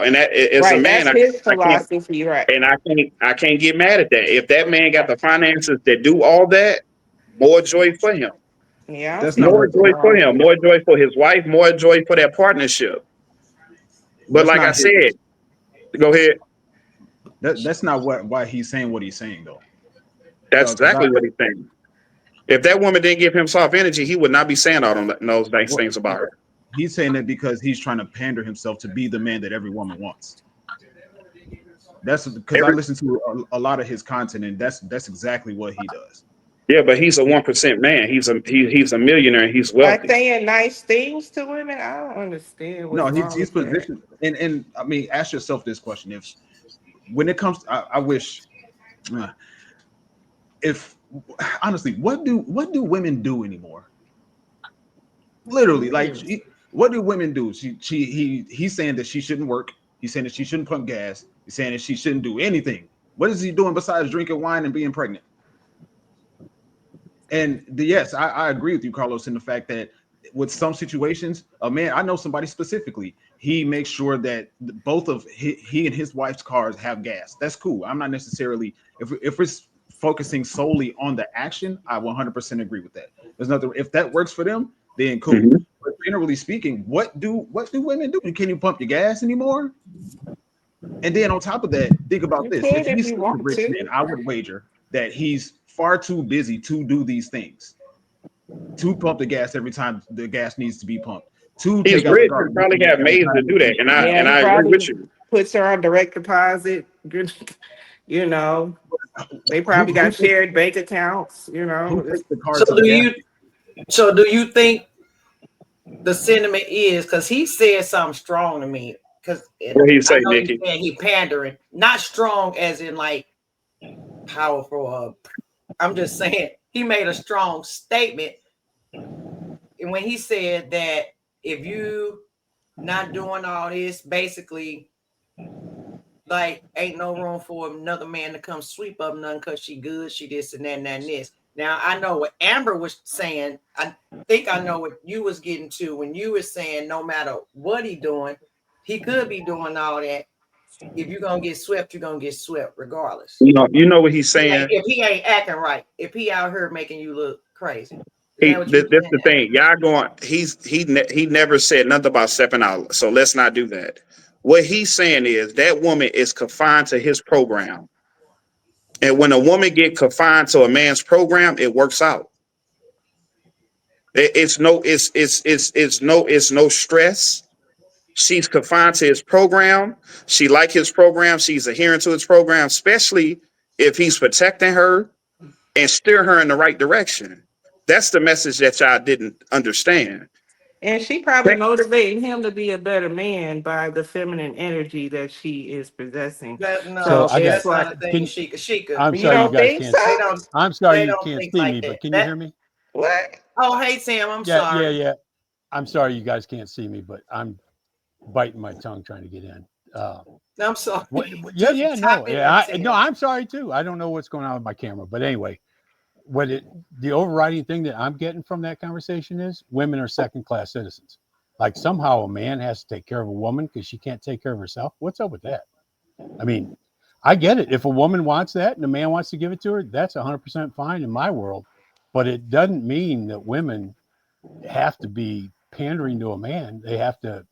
And that as a Right. man, That's his I can't philosophy. Right. and I can't get mad at that. If that man got the finances that do all that, more joy for him. Yeah, I But don't that's see not More what. nothing joy for wrong him. with it. More joy for his wife. More joy for that partnership. But That's like I not his. said, go ahead. That's not what why he's saying what he's saying though. That's Because I exactly what he's saying. If that woman didn't give him soft energy, he would not be saying all those nice what things about her. he's saying that because he's trying to pander himself to be the man that every woman wants. That's because I Every listen to a lot of his content, and that's exactly what he does. Yeah, but he's a 1% man. He's a millionaire and he's By wealthy. saying nice things to women, I don't understand No, what's wrong he's with that. positioned, and I mean, ask yourself this question: if when it comes, I wish uh, if honestly, what do women do anymore? Literally, like, Mm. what do women do? He's saying that she shouldn't work. He's saying that she shouldn't pump gas. He's saying that she shouldn't do anything. What is he doing besides drinking wine and being pregnant? And yes, I agree with you, Carlos, in the fact that with some situations, a man, I know somebody specifically, he makes sure that both of he and his wife's cars have gas. That's cool. I'm not necessarily, if it's focusing solely on the action, I 100% agree with that. There's nothing, if that works for them, then cool. Mhm. But generally speaking, what do women do? Can you pump your gas anymore? And then on top of that, think about You this. If could if he's you such a want rich man, to. I would wager that he's far too busy to do these things, to pump the gas every time the gas needs to be pumped, to He's take out the rich. He garbage probably got every maids to time it do that, needs to and be I done. Yeah, and he I agree with probably you. puts her on direct deposit. You know, they Who probably who got takes, shared bank accounts. who takes the car So to the do gas you? station? So do you think the sentiment is because he said something strong to me? Because What he I say, know you Nikki? saying he pandering, not strong as in like powerful. I'm just saying he made a strong statement, and when he said that if you not doing all this, basically, like ain't no room for another man to come sweep up nothing because she good, she this and that and that and this. Now I know what Amber was saying. I think I know what you was getting to when you were saying no matter what he doing, he could be doing all that. If you're gonna get swept, you're gonna get swept regardless. You know what he's saying. If he ain't acting right, if he out here making you look crazy. Is that what you This saying, the Amber? thing. Y'all going. He never said nothing about stepping out. So let's not do that. What he's saying is that woman is confined to his program, and when a woman get confined to a man's program, it works out. It's no stress. She's confined to his program. She like his program. She's adhering to his program, especially if he's protecting her and steer her in the right direction. That's the message that y'all didn't understand. And she probably motivating him to be a better man by the feminine energy that she is possessing. That So So no, I got it's that's like, not a thing. can Sheikah. I'm you sorry you don't guys think can't They so? don't. I'm sorry They you don't can't think see like me, but that. can you That. hear me? What? Oh, hey Sam, I'm Yeah, yeah, sorry. yeah. I'm sorry you guys can't see me, but I'm biting my tongue trying to get in. I'm sorry. Yeah, Just yeah, type no, in there, yeah, no, Sam. I'm sorry too. I don't know what's going on with my camera, but anyway, what it the overriding thing that I'm getting from that conversation is women are second class citizens. Like somehow a man has to take care of a woman because she can't take care of herself. What's up with that? I mean, I get it. If a woman wants that and a man wants to give it to her, that's 100% fine in my world. But it doesn't mean that women have to be pandering to a man. They have to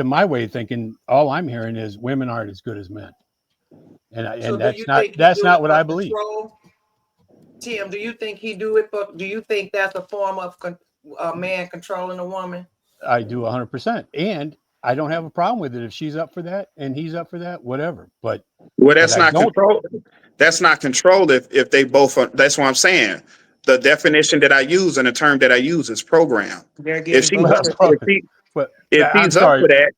my way of thinking, all I'm hearing is women aren't as good as men. And So do you that's not think he that's do it not what for I believe. control? Tim, do you think he do it for? Do you think that's a form of a man controlling a woman? I do 100%. And I don't have a problem with it if she's up for that and he's up for that, whatever. Well, But that's I not don't. control. That's not control. If they both are, that's what I'm saying. The definition that I use and the term that I use is program. They're If getting she's both Well, up, pussy. if he but if I'm he's up sorry. for that,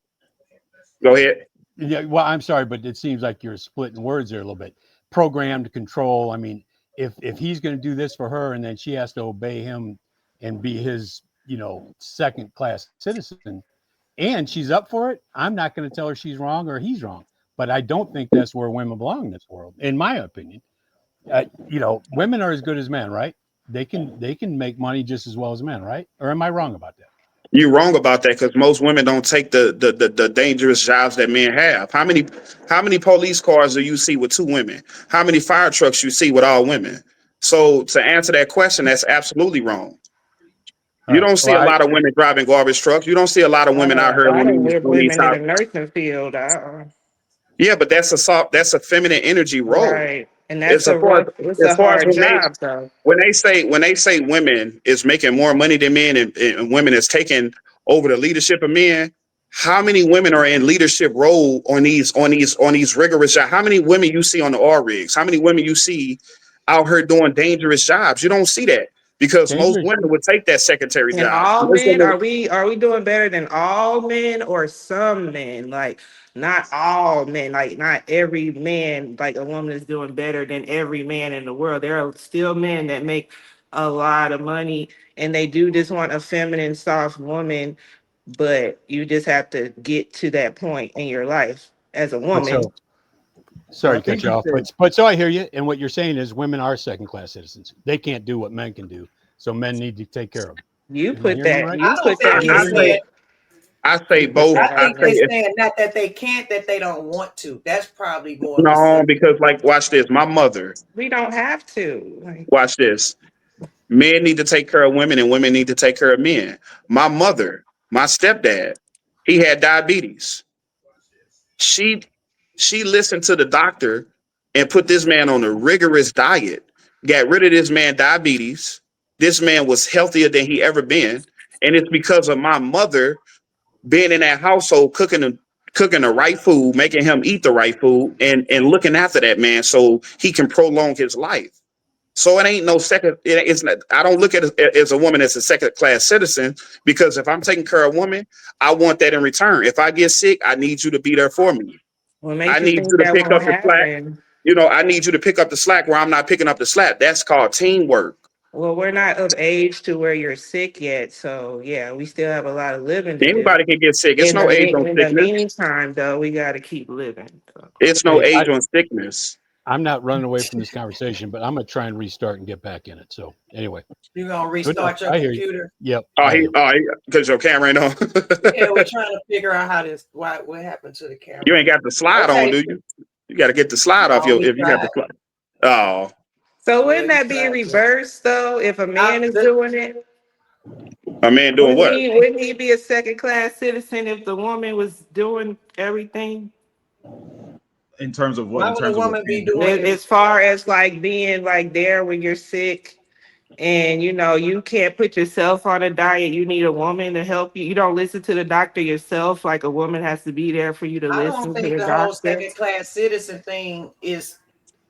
go ahead. Yeah, well, I'm sorry, but it seems like you're splitting words there a little bit. Programmed control. I mean, if he's going to do this for her, and then she has to obey him and be his, second class citizen, and she's up for it, I'm not going to tell her she's wrong or he's wrong. But I don't think that's where women belong in this world, in my opinion. Women are as good as men, right? They can make money just as well as men, right? Or am I wrong about that? You're wrong about that because most women don't take the dangerous jobs that men have. How many police cars do you see with 2 women? How many fire trucks you see with all women? So to answer that question, that's absolutely wrong. All You right. don't see Well, a lot of women driving garbage trucks. You don't see a lot of I women know out a here lot of on these women in the top. nursing field. Yeah, but that's a feminine energy role. Right, and that's It's a rough. It's as a far as hard job, though. when they say women is making more money than men and women is taking over the leadership of men, how many women are in leadership role on these rigorous jobs? How many women you see on the R rigs? How many women you see out here doing dangerous jobs? You don't see that because most dangerous. women would take that secretary And job. all Most men, women, are we doing better than all men or some men? Like not all men, like not every man, like a woman is doing better than every man in the world. There are still men that make a lot of money and they do just want a feminine, soft woman, but you just have to get to that point in your life as a But woman. so Well, I sorry to cut think you he off, said, but so I hear you. And what you're saying is women are second class citizens. They can't do what men can do. So men need to take care of them. You Am I put hearing you that, right? you I don't put I, that think in I it's your say saying. head. I say You put both. that I in I think your say head. it's if saying not that they can't, that they don't want to. That's probably more of a no, sense. because like watch this. My mother, We don't have to. Like, watch this. Men need to take care of women and women need to take care of men. My mother, my stepdad, he had diabetes. She she listened to the doctor and put this man on a rigorous diet, got rid of this man diabetes. This man was healthier than he ever been. And it's because of my mother being in that household, cooking the right food, making him eat the right food, and looking after that man so he can prolong his life. So it ain't no second. It's not. I don't look at it as a woman as a second class citizen because if I'm taking care of a woman, I want that in return. If I get sick, I need you to be there for me. what I makes you need think you to that pick won't up the slack. happen? I need you to pick up the slack where I'm not picking up the slack. That's called teamwork. Well, we're not of age to where you're sick yet, so yeah, we still have a lot of living to do. Anybody can get sick. It's no age on In the sickness. meantime, though, we got to keep living. So. It's no Hey, age on sickness. I'm not running away from this conversation, but I'm gonna try and restart and get back in it. So anyway, You're gonna good enough. restart your I hear you. computer. Yep, Oh, I am. because your camera ain't on. Yeah, we're trying to figure out how this what happened to the You camera. ain't got the slide on, Okay. do you? You got to get the slide off No, your we if you got tried. the slide. Oh, So Yeah, wouldn't we that be tried to. reversed though? If a man is doing it, a man doing what? wouldn't he be a second class citizen if the woman was doing everything? in terms of what? Why In would a terms of what woman be men do? doing As everything? far as like being like there when you're sick and you can't put yourself on a diet, you need a woman to help you. You don't listen to the doctor yourself, like a woman has to be there for you to I don't listen to think the the whole doctor. second class citizen thing is.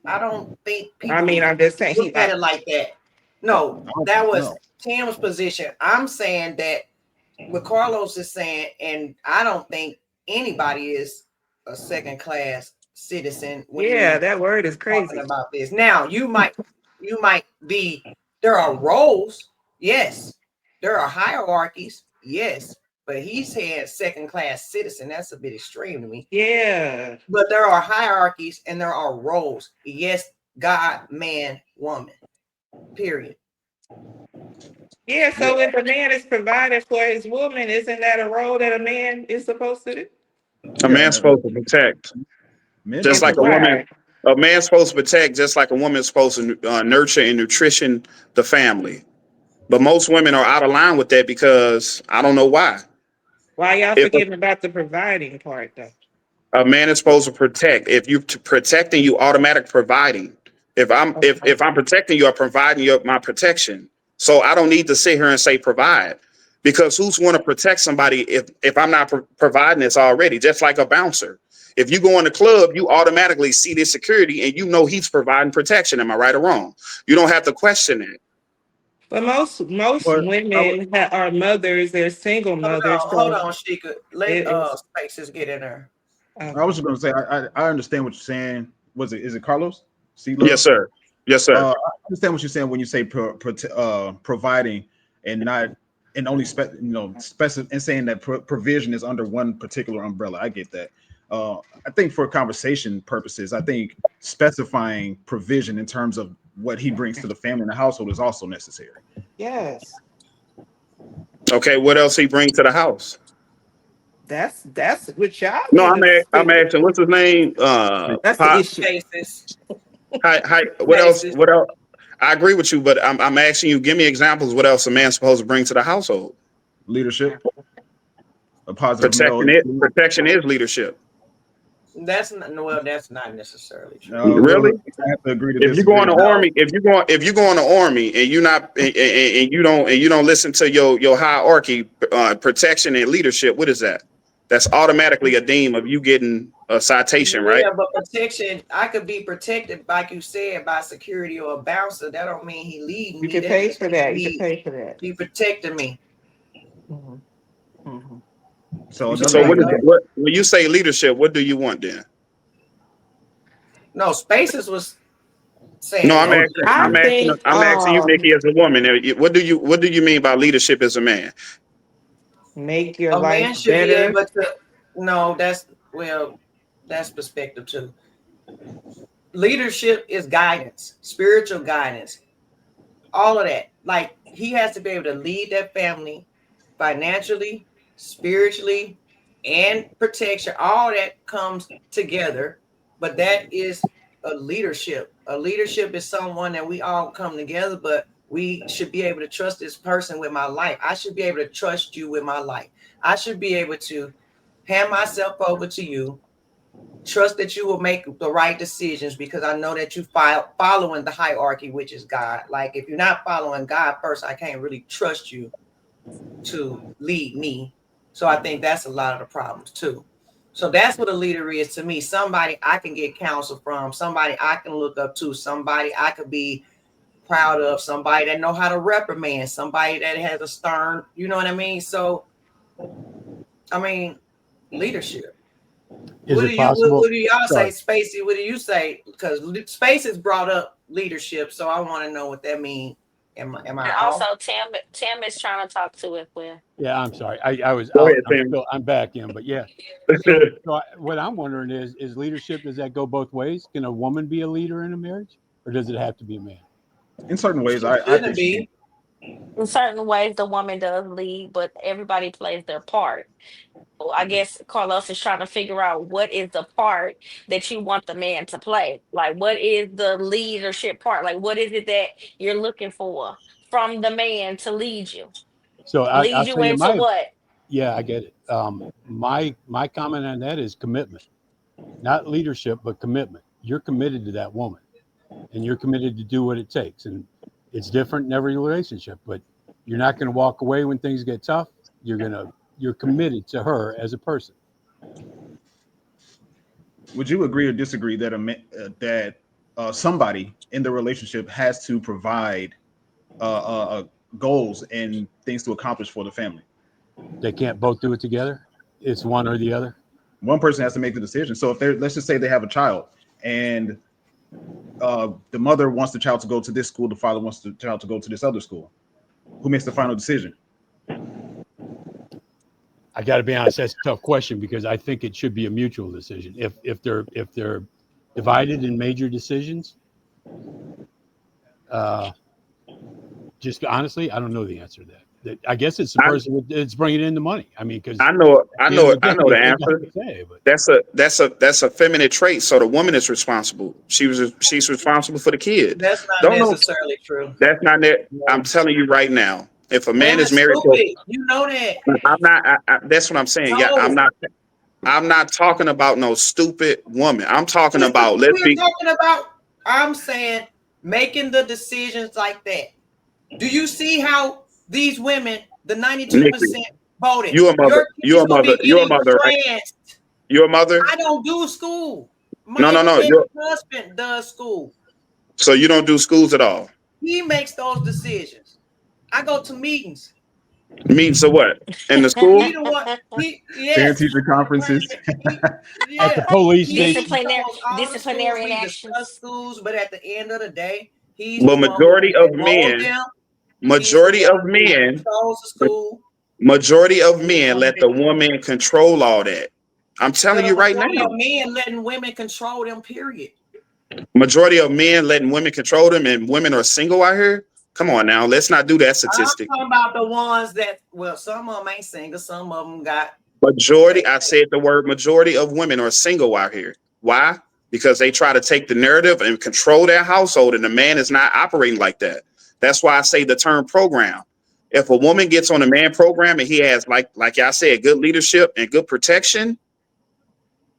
I don't think I mean, people I'm just saying look at it like that. No, I don't that think was no. Tim's position. I'm saying that what Carlos is saying, and I don't think anybody is a second class citizen when yeah, you that word is talking crazy. about this. Now you might be there are roles, yes. There are hierarchies, yes. But he said second class citizen. That's a bit extreme to me. Yeah. But there are hierarchies and there are roles. Yes, God, man, woman. Period. Yeah, Yeah, so if a man is providing for his woman, isn't that a role that a man is supposed to do? A yeah. man's supposed to protect, Men do just And like a provide. woman. provide. A man's supposed to protect, just like a woman's supposed to nurture and nutrition the family. But most women are out of line with that because I don't know why. Why y'all If forgetting about the providing part though? a man is supposed to protect, if you protecting, you automatic providing. If I'm protecting you, I'm providing you my protection. So I don't need to sit here and say provide, because who's going to protect somebody if I'm not providing this already? Just like a bouncer, if you go in the club, you automatically see this security and you know he's providing protection. Am I right or wrong? You don't have to question it. But most But I would, women that are mothers, they're single mothers, Hold so on, Sheikah. Let it's Spaces get in there. I was okay. just going to say I understand what you're saying. Was it is it Carlos? C Yes, Love? sir. Yes, sir. I understand what you're saying when you say providing and not and only and saying that provision is under one particular umbrella. I get that. I think for conversation purposes, I think specifying provision in terms of what he brings to the family and the household is also necessary. Yes. Okay, what else he bring to the house? That's what y'all No, need to I'm figure. asking, what's his name? That's the Pop. issue. Basis. Hi, what else? Basis. What else? I agree with you, but I'm asking you, give me examples. What else a man's supposed to bring to the household? Leadership, a positive male. Protection is leadership. That's not well, that's not necessarily true. Really? I have to agree to If you go in disagree the on that. army, if you go in the army and you not and you don't listen to your hierarchy, protection and leadership, what is that? That's automatically a deem of you getting a citation, right? Yeah, but protection, I could be protected, like you said, by security or a bouncer. That don't mean he leading You me. can That pay just for means that. You can pay for that. he protecting me. Mhm. Mhm. So You can So another pay what for is that. what when you say leadership, what do you want then? No, Spaces was No, saying that. I think I'm asking you, Nikki, as a woman. What do you mean by leadership as a man? make your A life man should be better. able to. No, that's perspective too. Leadership is guidance, spiritual guidance, all of that. Like he has to be able to lead that family financially, spiritually, and protection. All that comes together. But that is a leadership. A leadership is someone that we all come together, but we should be able to trust this person with my life. I should be able to trust you with my life. I should be able to hand myself over to you, trust that you will make the right decisions because I know that you following the hierarchy, which is God. Like if you're not following God first, I can't really trust you to lead me. So I think that's a lot of the problems too. So that's what a leader is to me. Somebody I can get counsel from, somebody I can look up to, somebody I could be proud of, somebody that know how to reprimand, somebody that has a stern, you know what I mean? So I mean, leadership. Is it possible? What do y'all say, Sorry. Spacey? What do you say? Because Space has brought up leadership, so I want to know what that means. Am I And off? also, Tim is trying to talk to it with. Yeah, I'm sorry. I was Go out. ahead, Tim. I'm back in, but yeah. What I'm wondering is leadership, does that go both ways? Can a woman be a leader in a marriage, or does it have to be a man? in certain ways, She I shouldn't think she can. be. In certain ways, the woman does lead, but everybody plays their part. So I guess Carlos is trying to figure out what is the part that you want the man to play. Like, what is the leadership part? Like, what is it that you're looking for from the man to lead you? So Lead I'll you tell you into my, what? yeah, I get it. My comment on that is commitment, not leadership, but commitment. You're committed to that woman, and you're committed to do what it takes. And it's different in every relationship, but you're not going to walk away when things get tough. You're committed to her as a person. Would you agree or disagree that somebody in the relationship has to provide goals and things to accomplish for the family? They can't both do it together. It's one or the other. One person has to make the decision. So if let's just say they have a child, and the mother wants the child to go to this school, the father wants the child to go to this other school. Who makes the final decision? I got to be honest. That's a tough question because I think it should be a mutual decision. If they're divided in major decisions, just honestly, I don't know the answer to that. I guess it's the I, person that's bringing in the money. I mean, because I know at the end of the I day, know the they got answer. to say. But That's a feminine trait. So the woman is responsible. She's responsible for the kid. That's not Don't know. necessarily true. That's not that. I'm No. telling you right now. If a man is Women's married to, stupid. You know that. I'm not. That's what I'm saying. Yeah, I'm No. not. I'm not talking about no stupid woman. I'm talking about We're talking about, I'm saying, making the decisions like that. Do you see how these women, the 92% Nikki, voted? you a mother. Your You kids a gonna mother. be You a getting mother, right? trans. You a mother. I don't do school. No, My no, no. husband does school. So you don't do schools at all. He makes those decisions. I go to meetings. Means so what? In the school? He the one. He Parent yes. teacher conferences. at the Yeah. police station, He goes all the schools. Disciplinary We discuss actions. schools, but at the end of the day, he's the But one who enrolled them. He's the majority of one who men, controls the school. majority of men let the woman control all that. I'm telling The you right now. majority of men letting women control them, period. Majority of men letting women control them, and women are single out here. Come on now, let's not do that I'm statistic. talking about the ones that, well, some of them ain't single, some of them got. Majority, I said the word majority of women are single out here. Why? Because they try to take the narrative and control their household, and the man is not operating like that. That's why I say the term program. If a woman gets on a man program and he has, like I said, good leadership and good protection,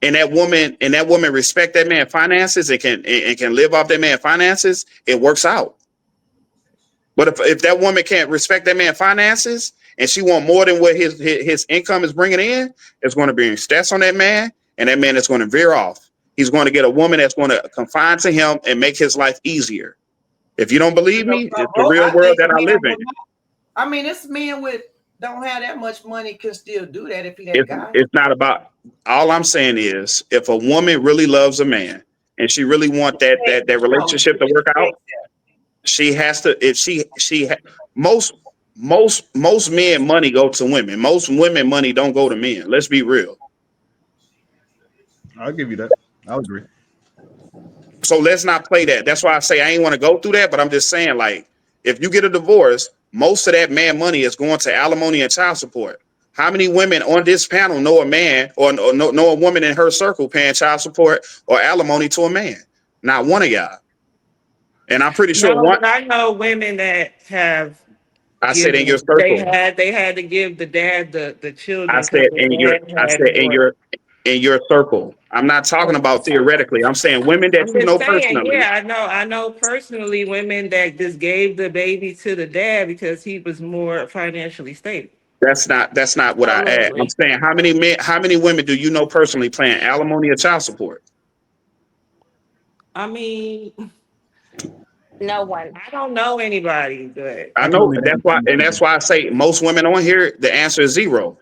and that woman respect that man finances and can live off that man finances, it works out. But if that woman can't respect that man finances and she want more than what his income is bringing in, it's going to bring stress on that man, and that man is going to veer off. He's going to get a woman that's going to confine to him and make his life easier. If you don't believe me, it's the real I world think that a I man live in. will not. I mean, it's men with don't have that much money can still do that if he that It's, guy. it's not about. All I'm saying is, if a woman really loves a man and she really want that relationship to work out, she has to. If most most men money go to women. Most women money don't go to men. Let's be real. I'll give you that. I'll agree. So let's not play that. That's why I say I ain't want to go through that. But I'm just saying, like, if you get a divorce, most of that man money is going to alimony and child support. How many women on this panel know a man or know a woman in her circle paying child support or alimony to a man? Not one of y'all. And I'm pretty sure No, one. but I know women that have I said in your given. circle. They had to give the dad the I children because said the in your. dad I had said more. in your circle. I'm not talking about theoretically. I'm saying women that I'm you just know saying, personally. yeah, I know personally women that just gave the baby to the dad because he was more financially stable. That's not what I asked. I'm Absolutely. saying how many women do you know personally paying alimony or child support? I mean, No one. I don't know anybody, but I I can know only name that's why, two and people. that's why I say most women on here, the answer is zero.